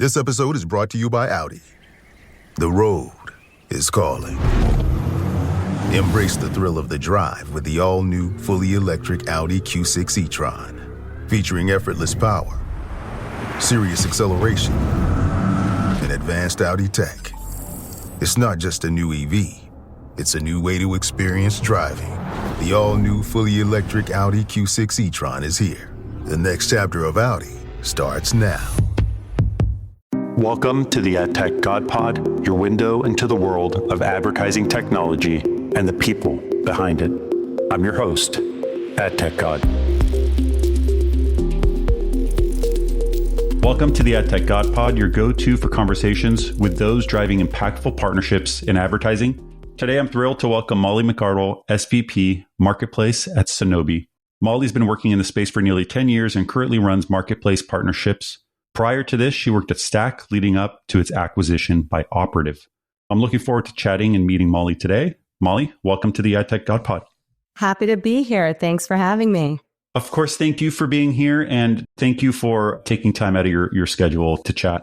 This episode is brought to you by Audi. The road is calling. Embrace the thrill of the drive with the all-new, fully electric Audi Q6 e-tron. Featuring effortless power, serious acceleration, and advanced Audi tech. It's not just a new EV, it's a new way to experience driving. The all-new, fully electric Audi Q6 e-tron is here. The next chapter of Audi starts now. Welcome to the AdTech God Pod, your window into the world of advertising technology and the people behind it. I'm your host, AdTech God. Welcome to the AdTech God Pod, your go-to for conversations with those driving impactful partnerships in advertising. Today, I'm thrilled to welcome Molly McArdle, SVP Marketplace at Sonobi. Molly's been working in the space for nearly 10 years and currently runs marketplace partnerships. Prior to this, she worked at Stack, leading up to its acquisition by Operative. I'm looking forward to chatting and meeting Molly today. Molly, welcome to the AdTech God Pod. Happy to be here. Thanks for having me. Of course, thank you for being here, and thank you for taking time out of your schedule to chat.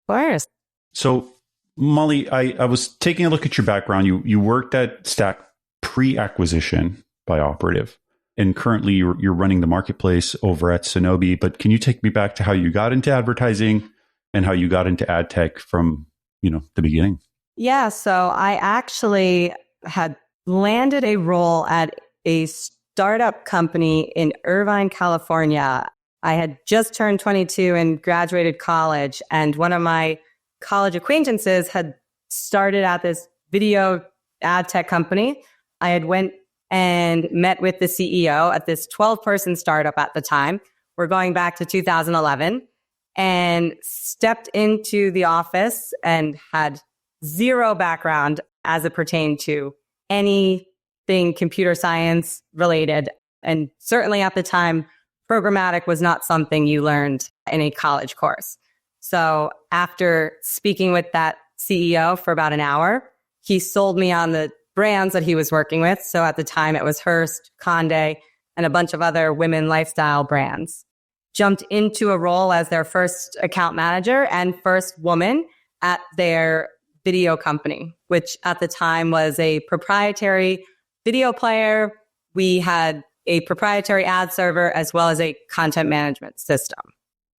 Of course. So, Molly, I was taking a look at your background. You worked at Stack pre-acquisition by Operative. And currently, you're running the marketplace over at Sonobi. But can you take me back to how you got into advertising and how you got into ad tech from, the beginning? Yeah, so I actually had landed a role at a startup company in Irvine, California. I had just turned 22 and graduated college. And one of my college acquaintances had started at this video ad tech company. I had went and met with the CEO at this 12-person startup at the time. We're going back to 2011, and stepped into the office and had zero background as it pertained to anything computer science related. And certainly at the time, programmatic was not something you learned in a college course. So after speaking with that CEO for about an hour, he sold me on the brands that he was working with. So at the time it was Hearst, Condé, and a bunch of other women lifestyle brands. Jumped into a role as their first account manager and first woman at their video company, which at the time was a proprietary video player. We had a proprietary ad server as well as a content management system.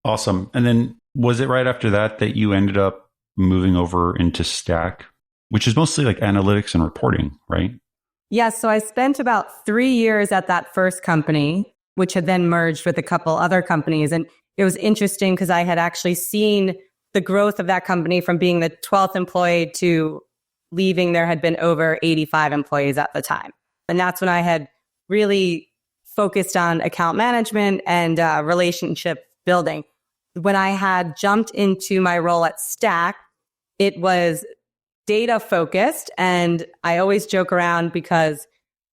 Awesome. And then was it right after that you ended up moving over into Stack, which is mostly like analytics and reporting, right? Yes. So I spent about 3 years at that first company, which had then merged with a couple other companies. And it was interesting because I had actually seen the growth of that company from being the 12th employee to leaving. There had been over 85 employees at the time. And that's when I had really focused on account management and relationship building. When I had jumped into my role at Stack, it was data focused. And I always joke around because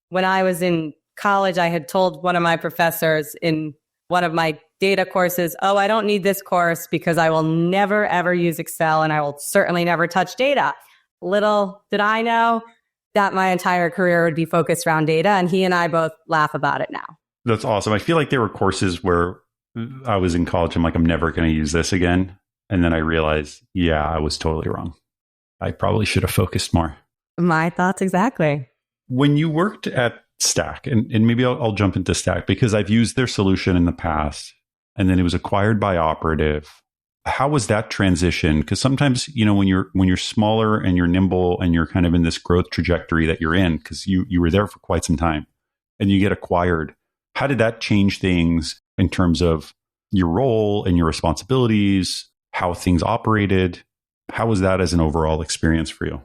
when I was in college, I had told one of my professors in one of my data courses, I don't need this course because I will never, ever use Excel and I will certainly never touch data. Little did I know that my entire career would be focused around data. And he and I both laugh about it now. That's awesome. I feel like there were courses where I was in college. I'm like, I'm never going to use this again. And then I realized, I was totally wrong. I probably should have focused more. My thoughts exactly. When you worked at Stack, and maybe I'll jump into Stack because I've used their solution in the past, and then it was acquired by Operative. How was that transition? Because sometimes, when you're smaller and you're nimble and you're kind of in this growth trajectory that you're in, because you were there for quite some time, and you get acquired, how did that change things in terms of your role and your responsibilities, how things operated? How was that as an overall experience for you?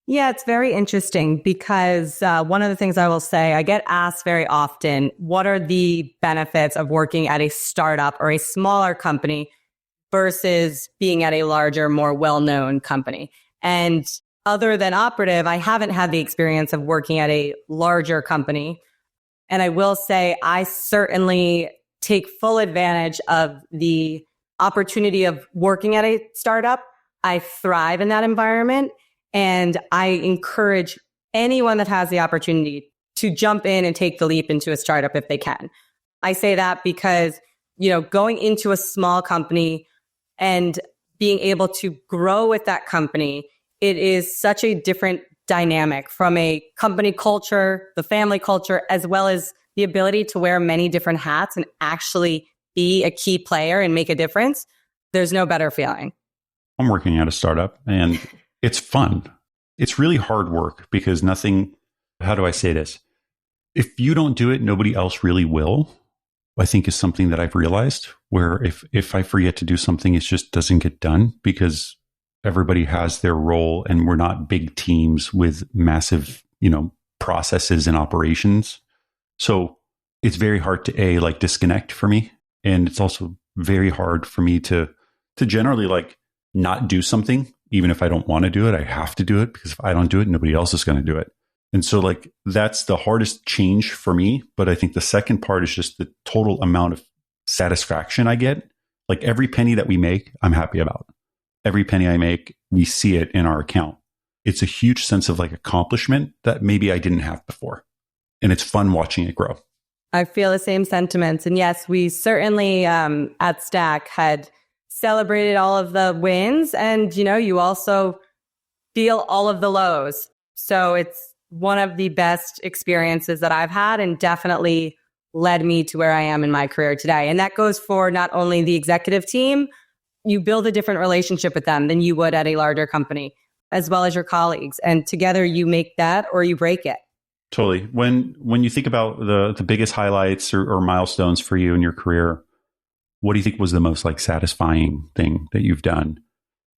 Yeah, it's very interesting because one of the things I will say, I get asked very often, what are the benefits of working at a startup or a smaller company versus being at a larger, more well-known company? And other than Operative, I haven't had the experience of working at a larger company. And I will say I certainly take full advantage of the opportunity of working at a startup. I thrive in that environment, and I encourage anyone that has the opportunity to jump in and take the leap into a startup if they can. I say that because, going into a small company and being able to grow with that company, it is such a different dynamic from a company culture, the family culture, as well as the ability to wear many different hats and actually be a key player and make a difference. There's no better feeling. I'm working at a startup and it's fun. It's really hard work because nothing, how do I say this? If you don't do it, nobody else really will, I think is something that I've realized, where if I forget to do something, it just doesn't get done because everybody has their role and we're not big teams with massive, processes and operations. So it's very hard to disconnect for me. And it's also very hard for me to generally not do something. Even if I don't want to do it, I have to do it because if I don't do it, nobody else is going to do it. And so that's the hardest change for me. But I think the second part is just the total amount of satisfaction I get. Every penny that we make, I'm happy about. Every penny I make, we see it in our account. It's a huge sense of accomplishment that maybe I didn't have before. And it's fun watching it grow. I feel the same sentiments. And yes, we certainly at Stack had celebrated all of the wins. And, you also feel all of the lows. So it's one of the best experiences that I've had and definitely led me to where I am in my career today. And that goes for not only the executive team, you build a different relationship with them than you would at a larger company, as well as your colleagues. And together you make that or you break it. Totally. When you think about the biggest highlights or milestones for you in your career, what do you think was the most satisfying thing that you've done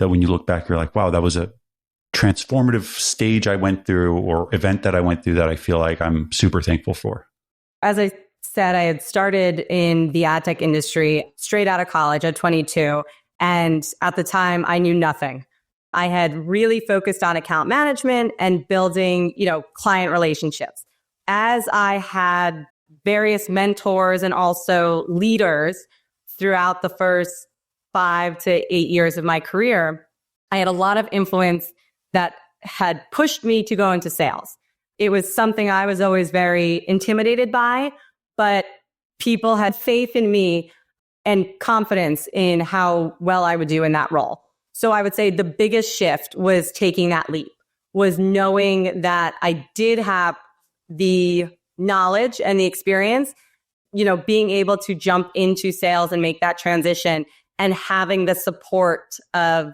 that when you look back, you're like, wow, that was a transformative stage I went through or event that I went through that I feel like I'm super thankful for? As I said, I had started in the ad tech industry straight out of college at 22. And at the time, I knew nothing. I had really focused on account management and building, client relationships. As I had various mentors and also leaders throughout the first 5 to 8 years of my career, I had a lot of influence that had pushed me to go into sales. It was something I was always very intimidated by, but people had faith in me and confidence in how well I would do in that role. So I would say the biggest shift was taking that leap, was knowing that I did have the knowledge and the experience, being able to jump into sales and make that transition and having the support of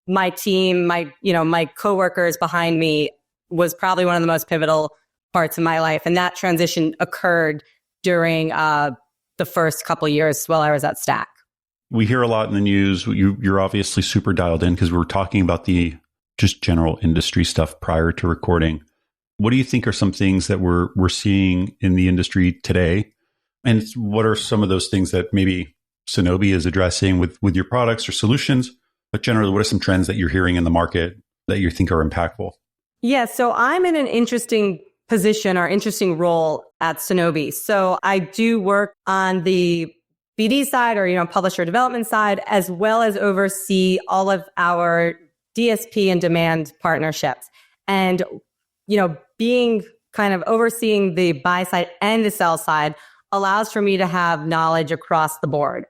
my team, my coworkers behind me was probably one of the most pivotal parts of my life. And that transition occurred during the first couple of years while I was at Stack. We hear a lot in the news. You're obviously super dialed in because we were talking about the just general industry stuff prior to recording. What do you think are some things that we're seeing in the industry today? And what are some of those things that maybe Sonobi is addressing with your products or solutions? But generally, what are some trends that you're hearing in the market that you think are impactful? Yeah, so I'm in an interesting position or interesting role at Sonobi. So I do work on the BD side or, publisher development side, as well as oversee all of our DSP and demand partnerships. And, being kind of overseeing the buy side and the sell side allows for me to have knowledge across the board.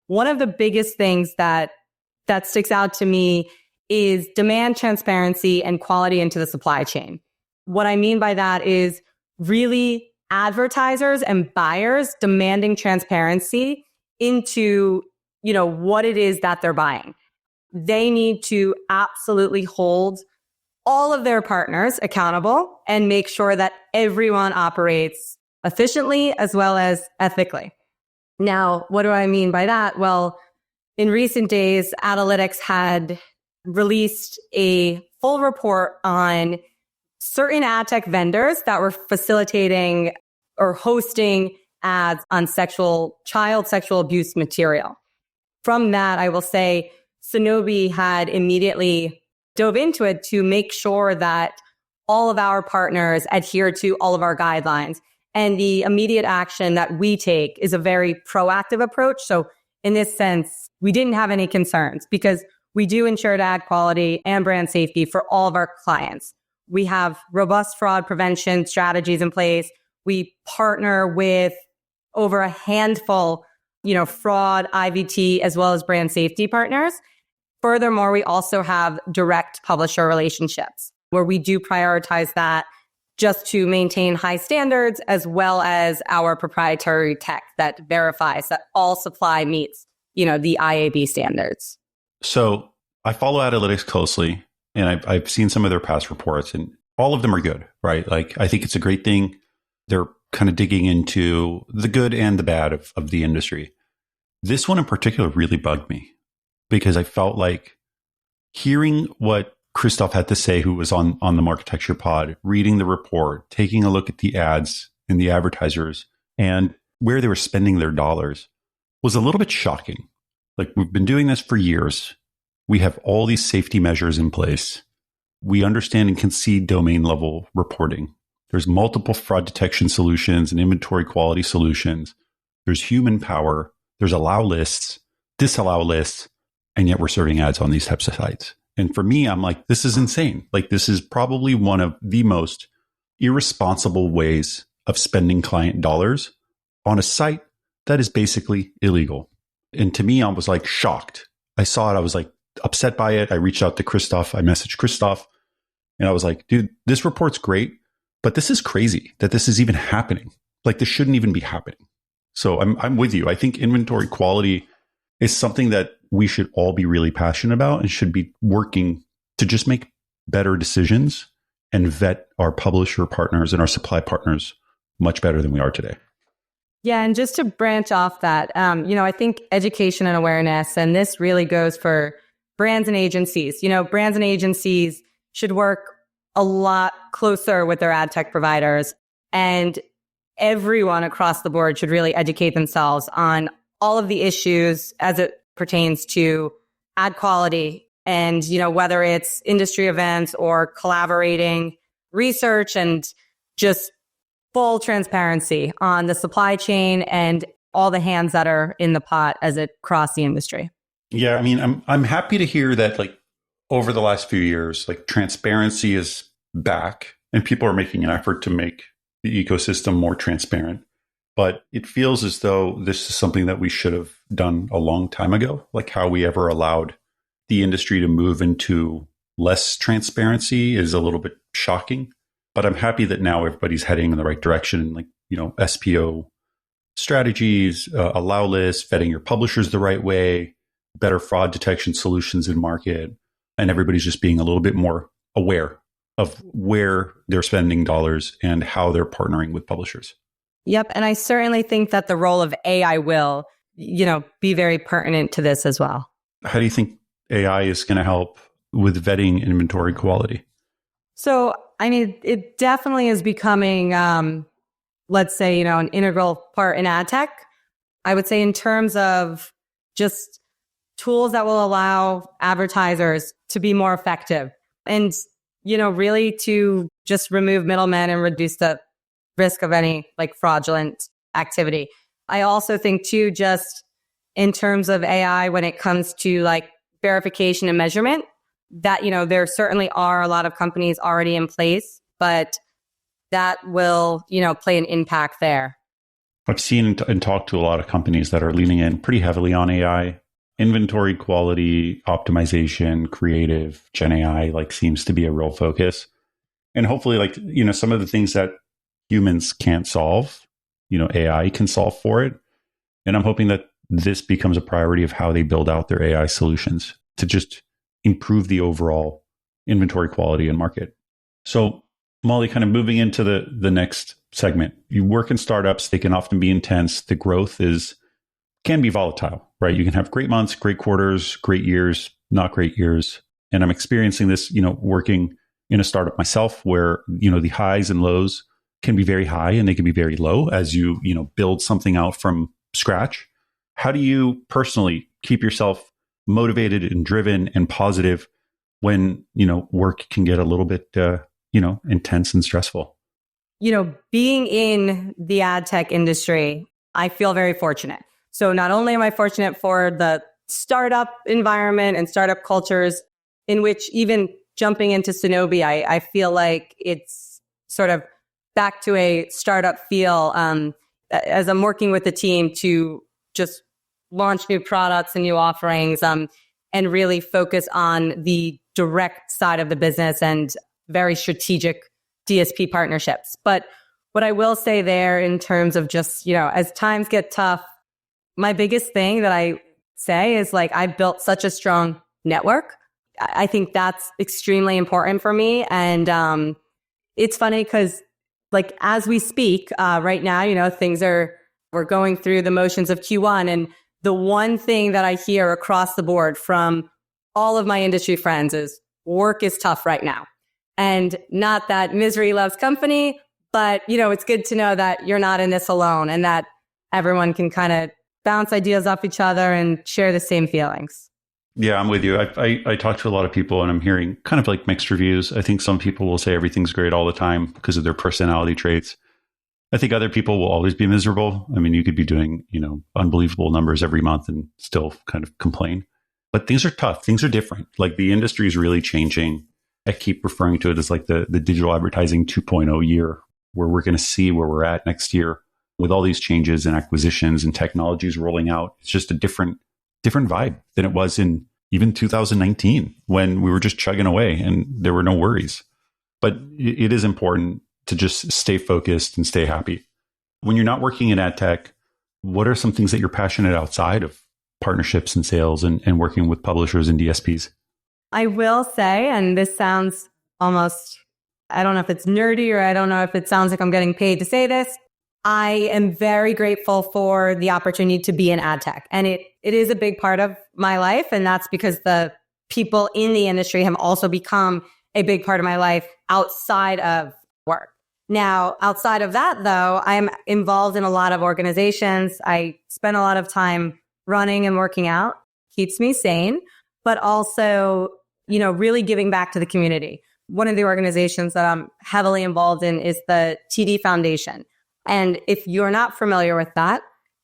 One of the biggest things that sticks out to me is demand transparency and quality into the supply chain. What I mean by that is really advertisers and buyers demanding transparency into, what it is that they're buying. They need to absolutely hold all of their partners accountable and make sure that everyone operates efficiently as well as ethically. Now, what do I mean by that? Well, in recent days, Analytics had released a full report on certain ad tech vendors that were facilitating or hosting ads on child sexual abuse material. From that, I will say Sonobi had immediately dove into it to make sure that all of our partners adhere to all of our guidelines. And the immediate action that we take is a very proactive approach. So in this sense, we didn't have any concerns because we do ensure ad quality and brand safety for all of our clients. We have robust fraud prevention strategies in place. We partner with over a handful, fraud, IVT, as well as brand safety partners. furthermore, we also have direct publisher relationships where we do prioritize that just to maintain high standards, as well as our proprietary tech that verifies that all supply meets, the IAB standards. So I follow analytics closely, and I've seen some of their past reports, and all of them are good, right? Like, I think it's a great thing. They're kind of digging into the good and the bad of the industry. This one in particular really bugged me because I felt like hearing what Christoph had to say, who was on the Marketecture pod, reading the report, taking a look at the ads and the advertisers and where they were spending their dollars was a little bit shocking. Like, we've been doing this for years. We have all these safety measures in place. We understand and can see domain level reporting. There's multiple fraud detection solutions and inventory quality solutions. There's human power. There's allow lists, disallow lists, and yet we're serving ads on these types of sites. And for me, I'm like, this is insane. Like, this is probably one of the most irresponsible ways of spending client dollars on a site that is basically illegal. And to me, I was like shocked. I saw it. I was like upset by it. I reached out to Christoph. I messaged Christoph and I was like, dude, this report's great, but this is crazy that this is even happening. Like, this shouldn't even be happening. So I'm with you. I think inventory quality is something that we should all be really passionate about and should be working to just make better decisions and vet our publisher partners and our supply partners much better than we are today. Yeah. And just to branch off that, I think education and awareness, and this really goes for brands and agencies. Brands and agencies should work a lot closer with their ad tech providers, and everyone across the board should really educate themselves on all of the issues as it pertains to ad quality, and whether it's industry events or collaborating research, and just full transparency on the supply chain and all the hands that are in the pot as it across the industry. Yeah, I mean, I'm happy to hear that, like, over the last few years, like, transparency is back and people are making an effort to make the ecosystem more transparent. But it feels as though this is something that we should have done a long time ago. Like, how we ever allowed the industry to move into less transparency is a little bit shocking. But I'm happy that now everybody's heading in the right direction. Like, SPO strategies, allow lists, vetting your publishers the right way, better fraud detection solutions in market. And everybody's just being a little bit more aware of where they're spending dollars and how they're partnering with publishers. Yep. And I certainly think that the role of AI will, be very pertinent to this as well. How do you think AI is going to help with vetting inventory quality? So, I mean, it definitely is becoming, let's say, an integral part in ad tech. I would say in terms of just tools that will allow advertisers to be more effective and, really to just remove middlemen and reduce the risk of any like fraudulent activity. I also think too, just in terms of AI, when it comes to like verification and measurement, that, there certainly are a lot of companies already in place, but that will, play an impact there. I've seen and talked to a lot of companies that are leaning in pretty heavily on AI. Inventory quality, optimization, creative, Gen AI, like, seems to be a real focus. And hopefully, like, some of the things that humans can't solve, AI can solve for it. And I'm hoping that this becomes a priority of how they build out their AI solutions to just improve the overall inventory quality and market. So, Molly, kind of moving into the next segment, you work in startups, they can often be intense. The growth can be volatile, right? You can have great months, great quarters, great years, not great years. And I'm experiencing this, working in a startup myself where, the highs and lows can be very high and they can be very low as you build something out from scratch. How do you personally keep yourself motivated and driven and positive when, work can get a little bit, intense and stressful? Being in the ad tech industry, I feel very fortunate. So not only am I fortunate for the startup environment and startup cultures in which even jumping into Sonobi, I feel like it's sort of back to a startup feel as I'm working with the team to just launch new products and new offerings. and really focus on the direct side of the business and very strategic DSP partnerships. But what I will say there in terms of just, as times get tough, my biggest thing that I say is like, I've built such a strong network. I think that's extremely important for me. And it's funny because like as we speak right now, we're going through the motions of Q1. And the one thing that I hear across the board from all of my industry friends is work is tough right now. And not that misery loves company, but it's good to know that you're not in this alone and that everyone can kind of bounce ideas off each other and share the same feelings. Yeah, I'm with you. I talk to a lot of people and I'm hearing kind of like mixed reviews. I think some people will say everything's great all the time because of their personality traits. I think other people will always be miserable. I mean, you could be doing, unbelievable numbers every month and still kind of complain. But things are tough. Things are different. Like the industry is really changing. I keep referring to it as like the digital advertising 2.0 year, where we're going to see where we're at next year with all these changes and acquisitions and technologies rolling out. It's just a different vibe than it was in even 2019 when we were just chugging away and there were no worries. But it is important to just stay focused and stay happy. When you're not working in ad tech, what are some things that you're passionate outside of partnerships and sales and working with publishers and DSPs? I will say, and this sounds almost, I don't know if it's nerdy or I don't know if it sounds like I'm getting paid to say this. I am very grateful for the opportunity to be in ad tech. And it is a big part of my life. And that's because the people in the industry have also become a big part of my life outside of work. Now, outside of that, though, I'm involved in a lot of organizations. I spend a lot of time running and working out, keeps me sane, but also, really giving back to the community. One of the organizations that I'm heavily involved in is the TD Foundation. And if you're not familiar with that,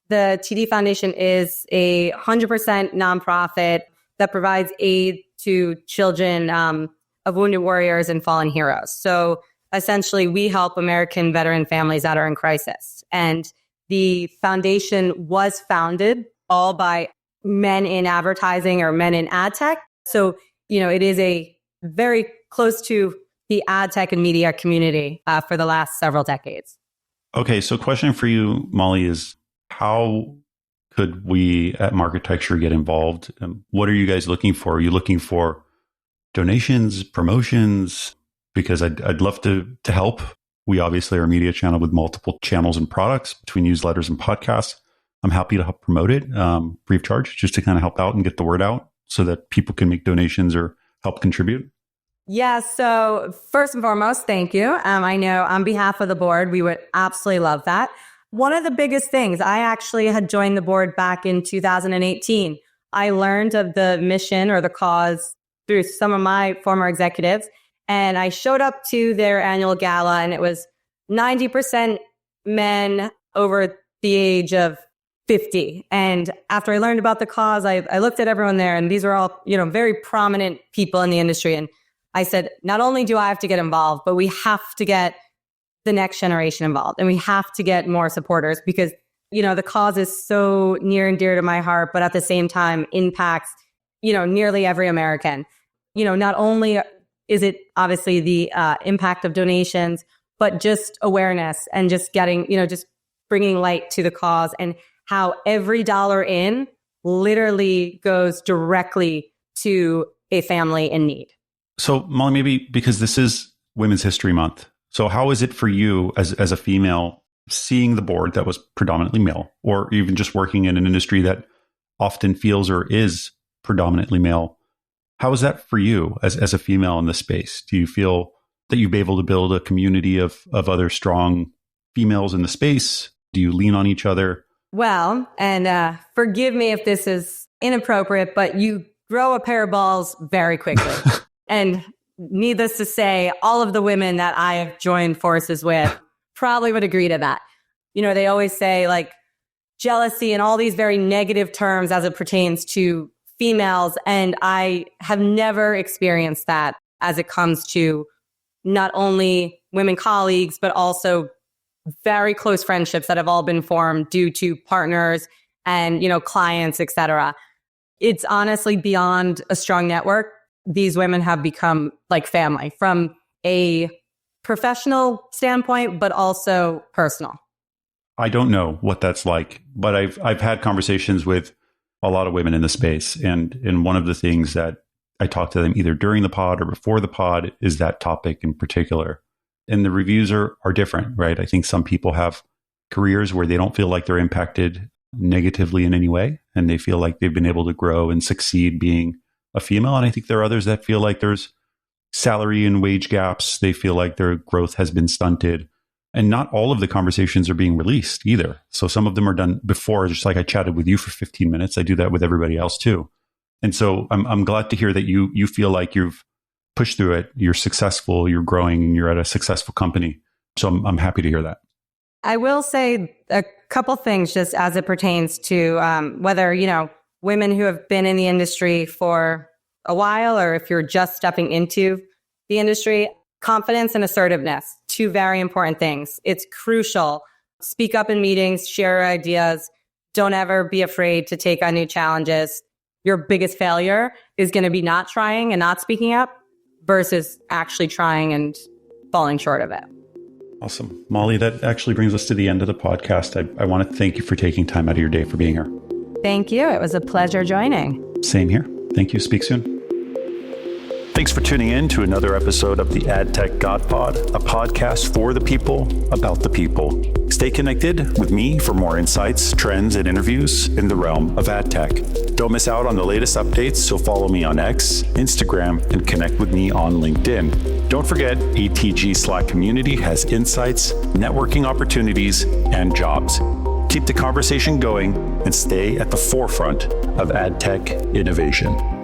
the TD Foundation is a 100% nonprofit that provides aid to children of wounded warriors and fallen heroes. So essentially, we help American veteran families that are in crisis. And the foundation was founded all by men in advertising or men in ad tech. So, it is a very close to the ad tech and media community for the last several decades. Okay, so question for you, Molly, is how could we at Marketecture get involved? What are you guys looking for? Are you looking for donations, promotions? Because I'd love to help. We obviously are a media channel with multiple channels and products between newsletters and podcasts. I'm happy to help promote it free of charge, just to kind of help out and get the word out so that people can make donations or help contribute. Yeah. So first and foremost, thank you. I know on behalf of the board, we would absolutely love that. One of the biggest things, I actually had joined the board back in 2018. I learned of the mission or the cause through some of my former executives. And I showed up to their annual gala and it was 90% men over the age of 50. And after I learned about the cause, I looked at everyone there and these are all, very prominent people in the industry. And I said, not only do I have to get involved, but we have to get the next generation involved and we have to get more supporters because, the cause is so near and dear to my heart, but at the same time impacts, nearly every American. Not only is it obviously the impact of donations, but just awareness and just getting, just bringing light to the cause and how every dollar in literally goes directly to a family in need. So Molly, maybe because this is Women's History Month, so how is it for you as a female seeing the board that was predominantly male, or even just working in an industry that often feels or is predominantly male? How is that for you as a female in this space? Do you feel that you've been able to build a community of other strong females in the space? Do you lean on each other? Well, and forgive me if this is inappropriate, but you grow a pair of balls very quickly. And needless to say, all of the women that I have joined forces with probably would agree to that. They always say like jealousy and all these very negative terms as it pertains to females. And I have never experienced that as it comes to not only women colleagues, but also very close friendships that have all been formed due to partners and, clients, et cetera. It's honestly beyond a strong network. These women have become like family from a professional standpoint, but also personal. I don't know what that's like, but I've had conversations with a lot of women in the space. And one of the things that I talk to them either during the pod or before the pod is that topic in particular. And the reviews are different, right? I think some people have careers where they don't feel like they're impacted negatively in any way, and they feel like they've been able to grow and succeed being a female. And I think there are others that feel like there's salary and wage gaps. They feel like their growth has been stunted. And not all of the conversations are being released either. So some of them are done before, just like I chatted with you for 15 minutes. I do that with everybody else too. And so I'm glad to hear that you feel like you've pushed through it. You're successful, you're growing, and you're at a successful company. So I'm happy to hear that. I will say a couple things just as it pertains to whether, women who have been in the industry for a while, or if you're just stepping into the industry. Confidence and assertiveness, two very important things. It's crucial. Speak up in meetings, share ideas. Don't ever be afraid to take on new challenges. Your biggest failure is going to be not trying and not speaking up versus actually trying and falling short of it. Awesome. Molly, that actually brings us to the end of the podcast. I want to thank you for taking time out of your day for being here. Thank you. It was a pleasure joining. Same here. Thank you. Speak soon. Thanks for tuning in to another episode of the AdTech God Pod, a podcast for the people, about the people. Stay connected with me for more insights, trends, and interviews in the realm of AdTech. Don't miss out on the latest updates, so follow me on X, Instagram, and connect with me on LinkedIn. Don't forget, ATG Slack community has insights, networking opportunities, and jobs. Keep the conversation going and stay at the forefront of AdTech innovation.